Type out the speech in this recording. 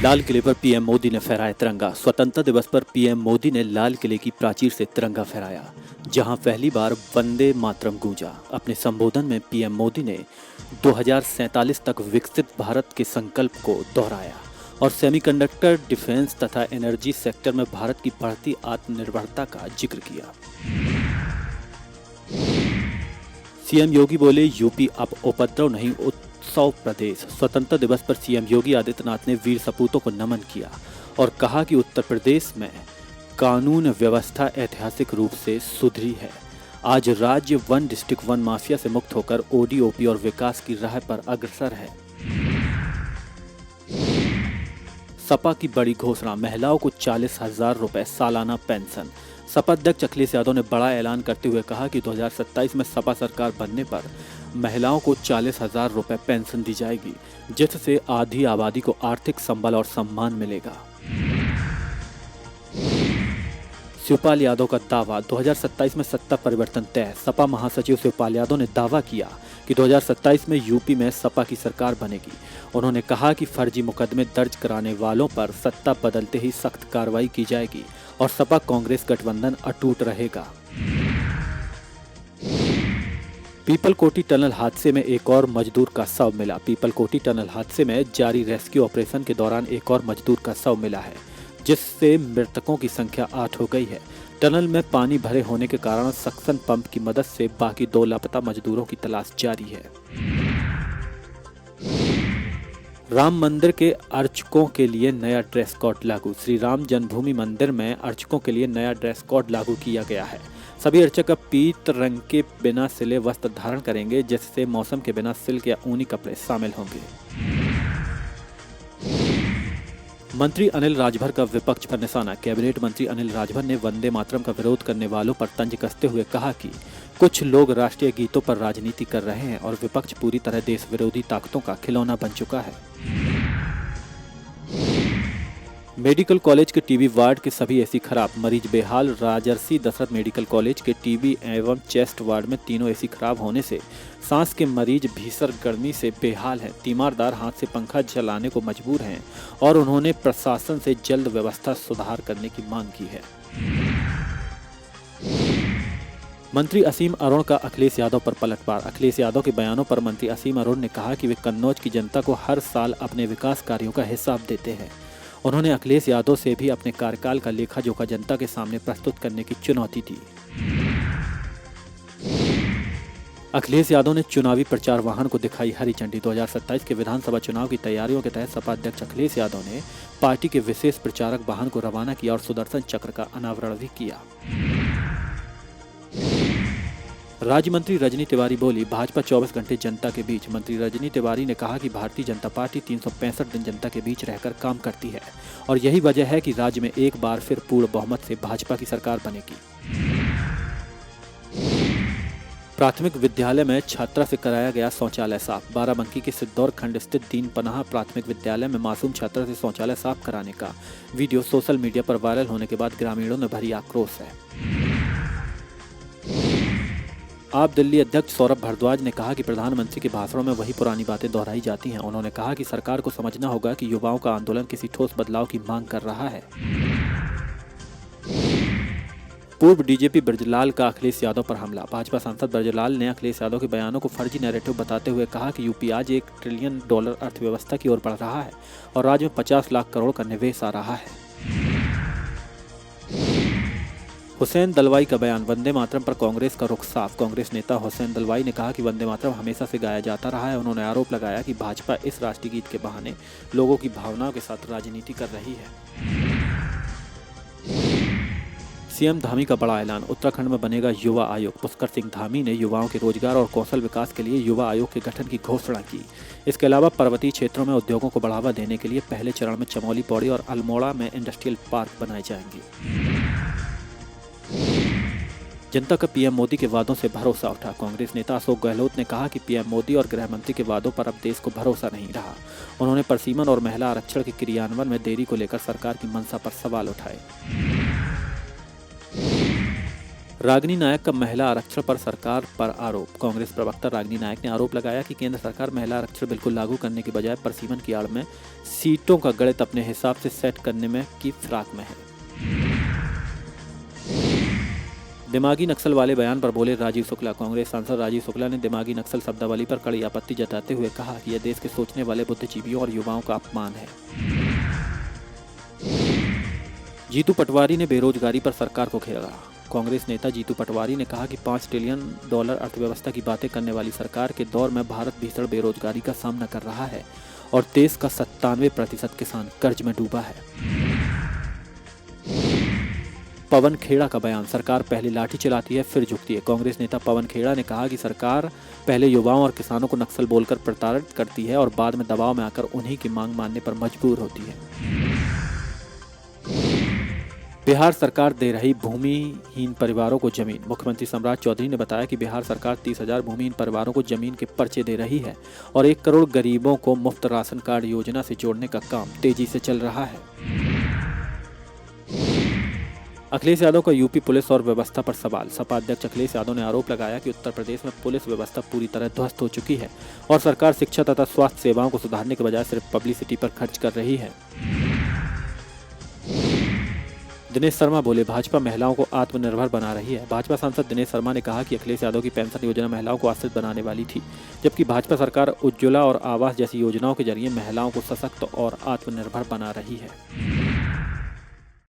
लाल किले पर पीएम मोदी ने फहराया तिरंगा। स्वतंत्रता दिवस पर पीएम मोदी ने लाल किले की प्राचीर से तिरंगा फहराया, जहां पहली बार वंदे मातरम गूंजा। अपने संबोधन में पीएम मोदी ने 2047 तक विकसित भारत के संकल्प को दोहराया और सेमीकंडक्टर, डिफेंस तथा एनर्जी सेक्टर में भारत की बढ़ती आत्मनिर्भरता का जिक्र किया। सीएम योगी बोले, यूपी अब उपद्रव नहीं उत्सव प्रदेश। स्वतंत्रता दिवस पर सीएम योगी आदित्यनाथ ने वीर सपूतों को नमन किया और कहा कि उत्तर प्रदेश में कानून व्यवस्था ऐतिहासिक रूप से सुधरी है। आज राज्य वन डिस्ट्रिक्ट वन माफिया से मुक्त होकर ओडीओपी और विकास की राह पर अग्रसर है। सपा की बड़ी घोषणा, महिलाओं को 40,000 रुपए सालाना पेंशन। सपा अध्यक्ष अखिलेश यादव ने बड़ा ऐलान करते हुए कहा कि 2027 में सपा सरकार बनने पर महिलाओं को 40,000 रुपए पेंशन दी जाएगी, जिससे आधी आबादी को आर्थिक संबल और सम्मान मिलेगा। शिवपाल यादव का दावा, 2027 में सत्ता परिवर्तन तय। सपा महासचिव शिवपाल यादव ने दावा किया कि 2027 में यूपी में सपा की सरकार बनेगी। उन्होंने कहा कि फर्जी मुकदमे दर्ज कराने वालों पर सत्ता बदलते ही सख्त कार्रवाई की जाएगी और सपा कांग्रेस गठबंधन अटूट रहेगा। पीपलकोटी टनल हादसे में एक और मजदूर का शव मिला। पीपलकोटी टनल हादसे में जारी रेस्क्यू ऑपरेशन के दौरान एक और मजदूर का शव मिला है, जिससे मृतकों की संख्या 8 हो गई है। टनल में पानी भरे होने के कारण सक्शन पंप की मदद से बाकी 2 लापता मजदूरों की तलाश जारी है। राम मंदिर के अर्चकों के लिए नया ड्रेस कोड लागू। श्री राम जन्मभूमि मंदिर में अर्चकों के लिए नया ड्रेस कोड लागू किया गया है। सभी अर्चक अब पीत रंग के बिना सिले वस्त्र धारण करेंगे, जिससे मौसम के बिना सिल्क या ऊनी कपड़े शामिल होंगे। मंत्री अनिल राजभर का विपक्ष पर निशाना। कैबिनेट मंत्री अनिल राजभर ने वंदे मातरम का विरोध करने वालों पर तंज कसते हुए कहा कि कुछ लोग राष्ट्रीय गीतों पर राजनीति कर रहे हैं और विपक्ष पूरी तरह देश विरोधी ताकतों का खिलौना बन चुका है। मेडिकल कॉलेज के टीबी वार्ड के सभी एसी खराब, मरीज बेहाल। राजर्षि दशरथ मेडिकल कॉलेज के टीबी एवं चेस्ट वार्ड में तीनों एसी खराब होने से सांस के मरीज भीषण गर्मी से बेहाल हैं। तीमारदार हाथ से पंखा चलाने को मजबूर हैं और उन्होंने प्रशासन से जल्द व्यवस्था सुधार करने की मांग की है। मंत्री असीम अरुण का अखिलेश यादव पर पलटवार। अखिलेश यादव के बयानों पर मंत्री असीम अरुण ने कहा कि वे कन्नौज की जनता को हर साल अपने विकास कार्यों का हिसाब देते हैं। उन्होंने अखिलेश यादव से भी अपने कार्यकाल का लेखा जोखा जनता के सामने प्रस्तुत करने की चुनौती दी। अखिलेश यादव ने चुनावी प्रचार वाहन को दिखाई हरी झंडी। 2027 के विधानसभा चुनाव की तैयारियों के तहत सपा अध्यक्ष अखिलेश यादव ने पार्टी के विशेष प्रचारक वाहन को रवाना किया और सुदर्शन चक्र का अनावरण भी किया। राज्य मंत्री रजनी तिवारी बोली, भाजपा 24 घंटे जनता के बीच। मंत्री रजनी तिवारी ने कहा कि भारतीय जनता पार्टी 365 दिन जनता के बीच रहकर काम करती है और यही वजह है कि राज्य में एक बार फिर पूर्ण बहुमत से भाजपा की सरकार बनेगी। प्राथमिक विद्यालय में छात्रा से कराया गया शौचालय साफ। बाराबंकी के सिद्धौर खंड स्थित दीन पनाह प्राथमिक विद्यालय में मासूम छात्रा से शौचालय साफ कराने का वीडियो सोशल मीडिया पर वायरल होने के बाद ग्रामीणों ने भरी आक्रोश है। आप दिल्ली अध्यक्ष सौरभ भारद्वाज ने कहा कि प्रधानमंत्री के भाषणों में वही पुरानी बातें दोहराई जाती हैं। उन्होंने कहा कि सरकार को समझना होगा कि युवाओं का आंदोलन किसी ठोस बदलाव की मांग कर रहा है। पूर्व डीजीपी ब्रजलाल का अखिलेश यादव पर हमला। भाजपा सांसद ब्रजलाल ने अखिलेश यादव के बयानों को फर्जी नैरेटिव बताते हुए कहा कि यूपी आज $1 ट्रिलियन अर्थव्यवस्था की ओर बढ़ रहा है और राज्य में 50 लाख करोड़ का निवेश आ रहा है। हुसैन दलवाई का बयान, वंदे मातरम पर कांग्रेस का रुख साफ। कांग्रेस नेता हुसैन दलवाई ने कहा कि वंदे मातरम हमेशा से गाया जाता रहा है। उन्होंने आरोप लगाया कि भाजपा इस राष्ट्रीय गीत के बहाने लोगों की भावनाओं के साथ राजनीति कर रही है। सीएम धामी का बड़ा ऐलान, उत्तराखंड में बनेगा युवा आयोग। पुष्कर सिंह धामी ने युवाओं के रोजगार और कौशल विकास के लिए युवा आयोग के गठन की घोषणा की। इसके अलावा पर्वतीय क्षेत्रों में उद्योगों को बढ़ावा देने के लिए पहले चरण में चमोली, पौड़ी और अल्मोड़ा में इंडस्ट्रियल पार्क बनाए जाएंगे। जनता का पीएम मोदी के वादों से भरोसा उठा। कांग्रेस नेता अशोक गहलोत ने कहा कि पीएम मोदी और गृह मंत्री के वादों पर अब देश को भरोसा नहीं रहा। उन्होंने परसीमन और महिला आरक्षण के क्रियान्वयन में देरी को लेकर सरकार की मंशा पर सवाल उठाए। रागिनी नायक का महिला आरक्षण पर सरकार पर आरोप। कांग्रेस प्रवक्ता रागिनी नायक ने आरोप लगाया कि केंद्र सरकार महिला आरक्षण बिल्कुल लागू करने के बजाय परसीमन की आड़ में सीटों का गणित अपने हिसाब से सेट करने में की फिराक में है। दिमागी नक्सल वाले बयान पर बोले राजीव शुक्ला। कांग्रेस सांसद राजीव शुक्ला ने दिमागी नक्सल शब्दावली पर कड़ी आपत्ति जताते हुए कहा कि यह देश के सोचने वाले बुद्धिजीवियों और युवाओं का अपमान है। जीतू पटवारी ने बेरोजगारी पर सरकार को घेरा। कांग्रेस नेता जीतू पटवारी ने कहा कि $5 ट्रिलियन अर्थव्यवस्था की बातें करने वाली सरकार के दौर में भारत भीषण बेरोजगारी का सामना कर रहा है और देश का 97% किसान कर्ज में डूबा है। पवन खेड़ा का बयान। सरकार पहले लाठी चलाती है फिर झुकती है। कांग्रेस नेता पवन खेड़ा ने कहा कि सरकार पहले युवाओं और किसानों को नक्सल बोलकर प्रताड़ित करती है और बाद में दबाव में आकर उन्हीं की मांग मानने पर मजबूर होती है। बिहार सरकार दे रही भूमिहीन परिवारों को जमीन। मुख्यमंत्री सम्राट चौधरी ने बताया कि बिहार सरकार 30,000 भूमिहीन परिवारों को जमीन के पर्चे दे रही है और 1 करोड़ गरीबों को मुफ्त राशन कार्ड योजना से जोड़ने का काम तेजी से चल रहा है। अखिलेश यादव का यूपी पुलिस और व्यवस्था पर सवाल। सपा अध्यक्ष अखिलेश यादव ने आरोप लगाया कि उत्तर प्रदेश में पुलिस व्यवस्था पूरी तरह ध्वस्त हो चुकी है और सरकार शिक्षा तथा स्वास्थ्य सेवाओं को सुधारने के बजाय सिर्फ पब्लिसिटी पर खर्च कर रही है। दिनेश शर्मा बोले भाजपा महिलाओं को आत्मनिर्भर बना रही है। भाजपा सांसद दिनेश शर्मा ने कहा कि अखिलेश यादव की पेंशन योजना महिलाओं को आश्रित बनाने वाली थी, जबकि भाजपा सरकार उज्ज्वला और आवास जैसी योजनाओं के जरिए महिलाओं को सशक्त और आत्मनिर्भर बना रही है।